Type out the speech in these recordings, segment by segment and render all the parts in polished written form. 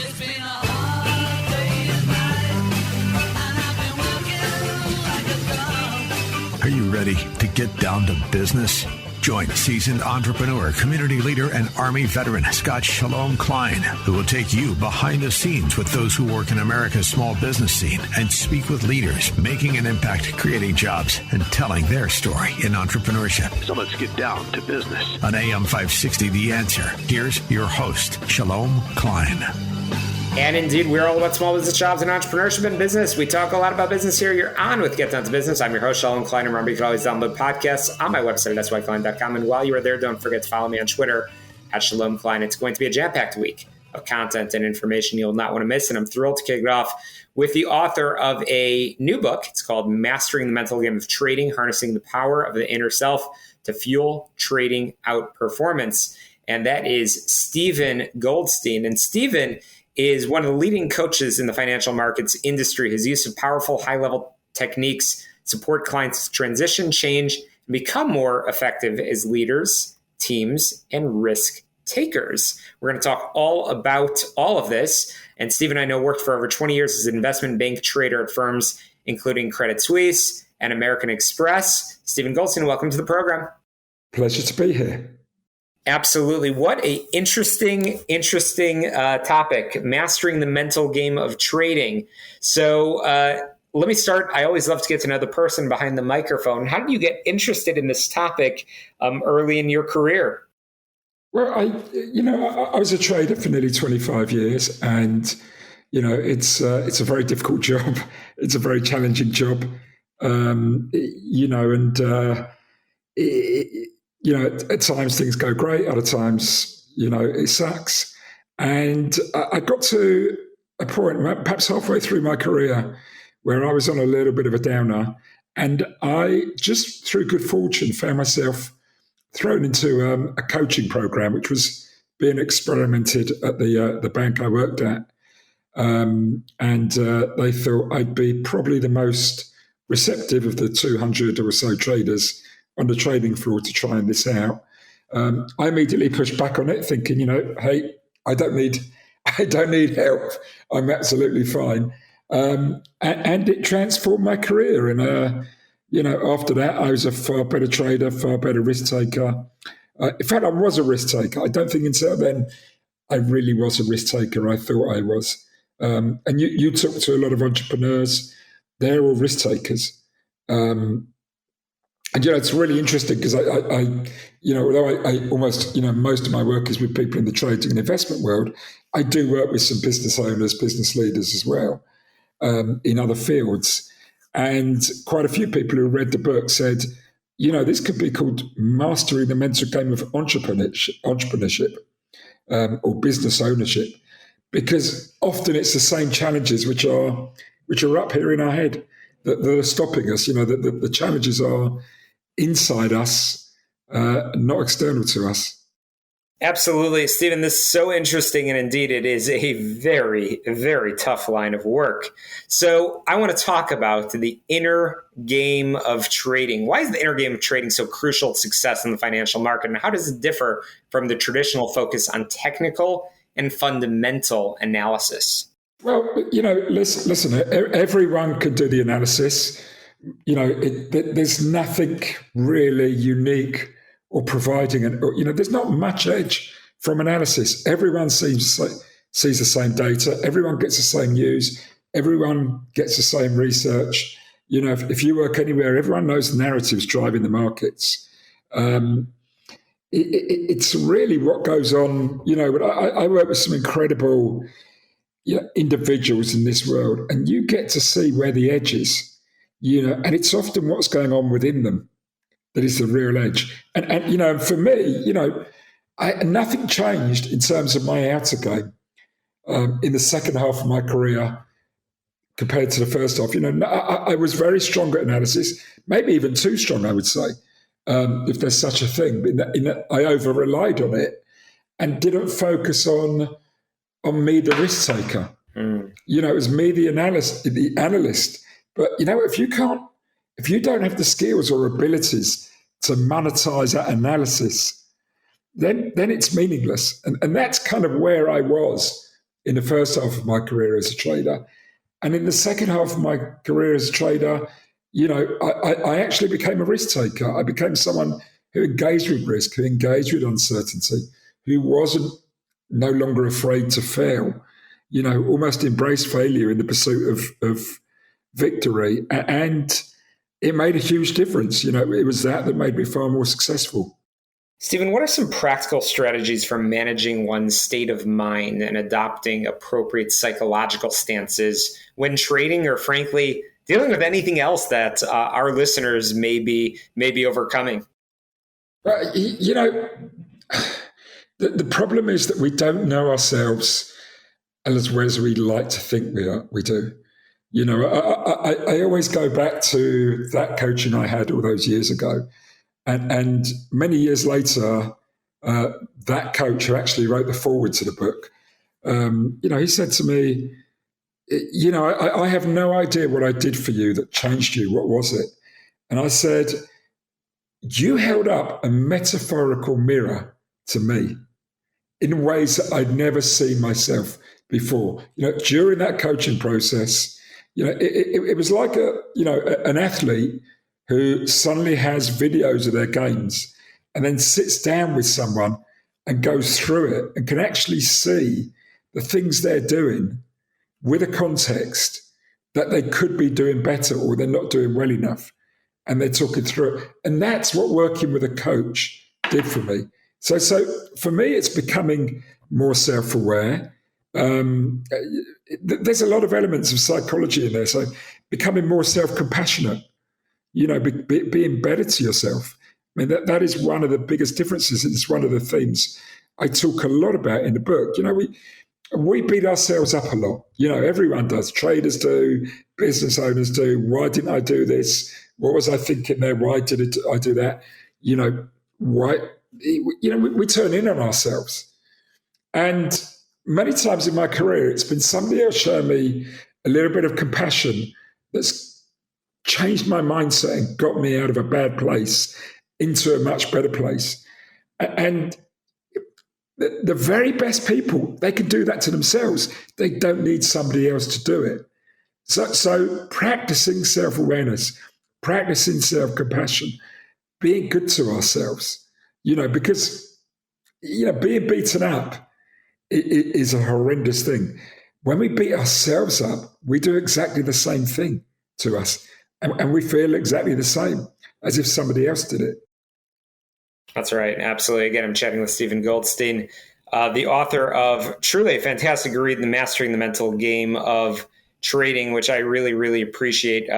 It's been a hard day's night, and I've been working like a dog. Are you ready to get down to business? Join seasoned entrepreneur, community leader, and Army veteran Scott Shalom Klein, who will take you behind the scenes with those who work in America's small business scene and speak with leaders making an impact, creating jobs, and telling their story in entrepreneurship. So let's get down to business. On AM 560, The Answer, here's your host, Shalom Klein. And indeed, we're all about small business, jobs, and entrepreneurship and business. We talk a lot about business here. You're on with Get Down to Business. I'm your host, Shalom Klein. And remember, you can always download podcasts on my website at syklein.com. And while you are there, don't forget to follow me on Twitter at Shalom Klein. It's going to be a jam-packed week of content and information you'll not want to miss. And I'm thrilled to kick it off with the author of a new book. It's called Mastering the Mental Game of Trading, Harnessing the Power of the Inner Self to Fuel Trading Outperformance. And that is Stephen Goldstein. And Stephen is one of the leading coaches in the financial markets industry. His use of powerful, high-level techniques support clients transition, change, and become more effective as leaders, teams, and risk takers. We're going to talk all about all of this. And Stephen, I know, worked for over 20 years as an investment bank trader at firms including Credit Suisse and American Express. Stephen Goldstein, welcome to the program. Pleasure to be here. Absolutely. What a interesting topic, mastering the mental game of trading. So let me start. I always love to get to know the person behind the microphone. How did you get interested in this topic early in your career? Well, I was a trader for nearly 25 years, and it's a very difficult job. It's a very challenging job, at times things go great, other times, it sucks. And I got to a point, perhaps halfway through my career, where I was on a little bit of a downer. And I, just through good fortune, found myself thrown into a coaching program, which was being experimented at the bank I worked at. And they thought I'd be probably the most receptive of the 200 or so traders on the trading floor to try this out. I immediately pushed back on it, thinking, hey, I don't need help. I'm absolutely fine. And it transformed my career. And after that, I was a far better trader, far better risk taker. In fact, I was a risk taker. I don't think until then I really was a risk taker. I thought I was. And you talk to a lot of entrepreneurs; they're all risk takers. And it's really interesting because although I almost, most of my work is with people in the trading and investment world, I do work with some business owners, business leaders as well, in other fields. And quite a few people who read the book said, this could be called Mastering the Mental Game of Entrepreneurship or business ownership, because often it's the same challenges which are up here in our head that are stopping us. The challenges are inside us, not external to us. Absolutely. Stephen, this is so interesting. And indeed, it is a very, very tough line of work. So I want to talk about the inner game of trading. Why is the inner game of trading so crucial to success in the financial market? And how does it differ from the traditional focus on technical and fundamental analysis? Well, listen, everyone can do the analysis. There's nothing really unique or providing, there's not much edge from analysis. Everyone sees the same data. Everyone gets the same news. Everyone gets the same research. If you work anywhere, everyone knows the narratives driving the markets. It's really what goes on. I work with some incredible individuals in this world, and you get to see where the edge is. And it's often what's going on within them that is the real edge. And for me, nothing changed in terms of my outer game in the second half of my career compared to the first half. I was very strong at analysis, maybe even too strong, I would say, if there's such a thing. In that I over-relied on it and didn't focus on me, the risk taker. It was me, the analyst. But if you don't have the skills or abilities to monetize that analysis, then it's meaningless. And that's kind of where I was in the first half of my career as a trader. And in the second half of my career as a trader, I actually became a risk taker. I became someone who engaged with risk, who engaged with uncertainty, who wasn't no longer afraid to fail, almost embraced failure in the pursuit of victory. And it made a huge difference. It was that made me far more successful. Stephen, what are some practical strategies for managing one's state of mind and adopting appropriate psychological stances when trading, or frankly, dealing with anything else that our listeners may be overcoming? The problem is that we don't know ourselves as well as we like to think we do. I always go back to that coaching I had all those years ago. And many years later, that coach who actually wrote the foreword to the book, he said to me, I have no idea what I did for you that changed you. What was it? And I said, you held up a metaphorical mirror to me in ways that I'd never seen myself before. During that coaching process, it was like an athlete who suddenly has videos of their games and then sits down with someone and goes through it and can actually see the things they're doing with a context that they could be doing better or they're not doing well enough. And they're talking through it. And that's what working with a coach did for me. So for me, it's becoming more self-aware. There's a lot of elements of psychology in there. So becoming more self-compassionate, being better to yourself. I mean, that is one of the biggest differences. It's one of the themes I talk a lot about in the book. We beat ourselves up a lot. Everyone does. Traders do, business owners do. Why didn't I do this? What was I thinking there? Why did I do that? Why? We turn in on ourselves. And many times in my career, it's been somebody else showing me a little bit of compassion that's changed my mindset and got me out of a bad place into a much better place. And the very best people, they can do that to themselves. They don't need somebody else to do it. So practicing self-awareness, practicing self-compassion, being good to ourselves, because, being beaten up is a horrendous thing. When we beat ourselves up, we do exactly the same thing to us. And we feel exactly the same as if somebody else did it. That's right. Absolutely. Again, I'm chatting with Stephen Goldstein, the author of truly a fantastic read, The Mastering the Mental Game of Trading, which I really, really appreciate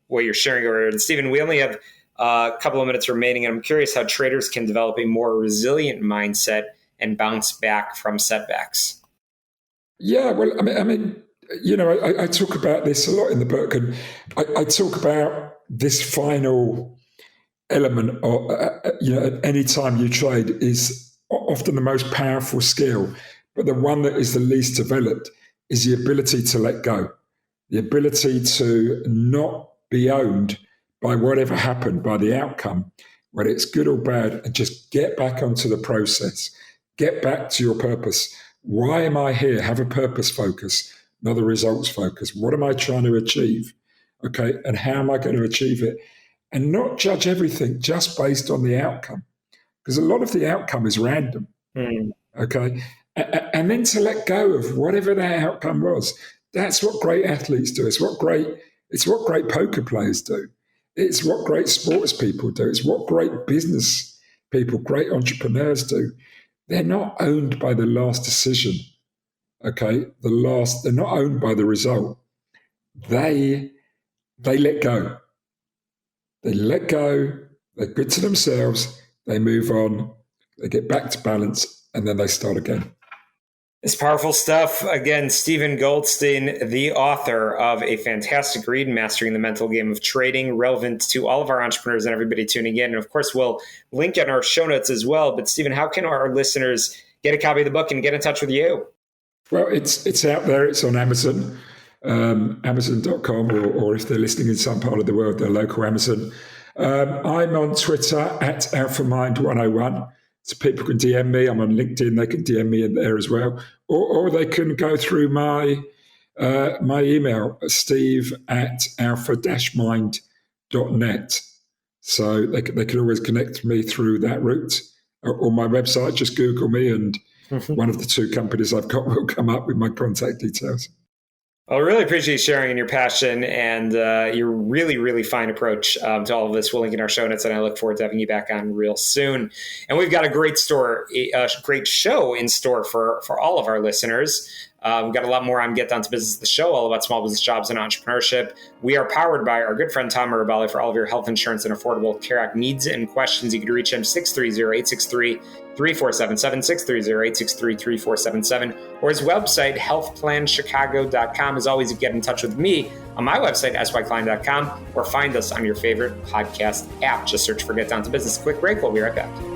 what you're sharing over here. And Stephen, we only have a couple of minutes remaining, and I'm curious how traders can develop a more resilient mindset and bounce back from setbacks. Yeah, well, I mean, I talk about this a lot in the book, and I talk about this final element of, at any time you trade is often the most powerful skill, but the one that is the least developed is the ability to let go, the ability to not be owned by whatever happened, by the outcome, whether it's good or bad, and just get back onto the process, get back to your purpose. Why am I here? Have a purpose focus, not a results focus. What am I trying to achieve? Okay, and how am I going to achieve it? And not judge everything just based on the outcome, because a lot of the outcome is random. Okay, and then to let go of whatever that outcome was. That's what great athletes do. It's what great poker players do. It's what great sports people do. It's what great business people, great entrepreneurs do. They're not owned by the last decision. Okay, they're not owned by the result. They let go. They let go. They're good to themselves. They move on. They get back to balance, and then they start again. It's powerful stuff. Again, Stephen Goldstein, the author of a fantastic read, Mastering the Mental Game of Trading, relevant to all of our entrepreneurs and everybody tuning in. And of course, we'll link in our show notes as well. But Stephen, how can our listeners get a copy of the book and get in touch with you? Well, it's out there. It's on Amazon, Amazon.com, or if they're listening in some part of the world, their local Amazon. I'm on Twitter at AlphaMind101. So people can DM me. I'm on LinkedIn. They can DM me in there as well. Or they can go through my email, steve@alpha-mind.net. So they can always connect me through that route. Or my website, just Google me, and one of the two companies I've got will come up with my contact details. I really appreciate you sharing and your passion and your really, really fine approach to all of this. We'll link in our show notes, and I look forward to having you back on real soon. And we've got a great show in store for all of our listeners. We've got a lot more on Get Down to Business, the show, all about small business jobs and entrepreneurship. We are powered by our good friend Tom Mirabelli for all of your health insurance and Affordable Care Act needs and questions. You can reach him 630-863-3477, 630-863-3477, or his website, healthplanchicago.com. As always, you can get in touch with me on my website, syklein.com, or find us on your favorite podcast app. Just search for Get Down to Business. Quick break. We'll be right back.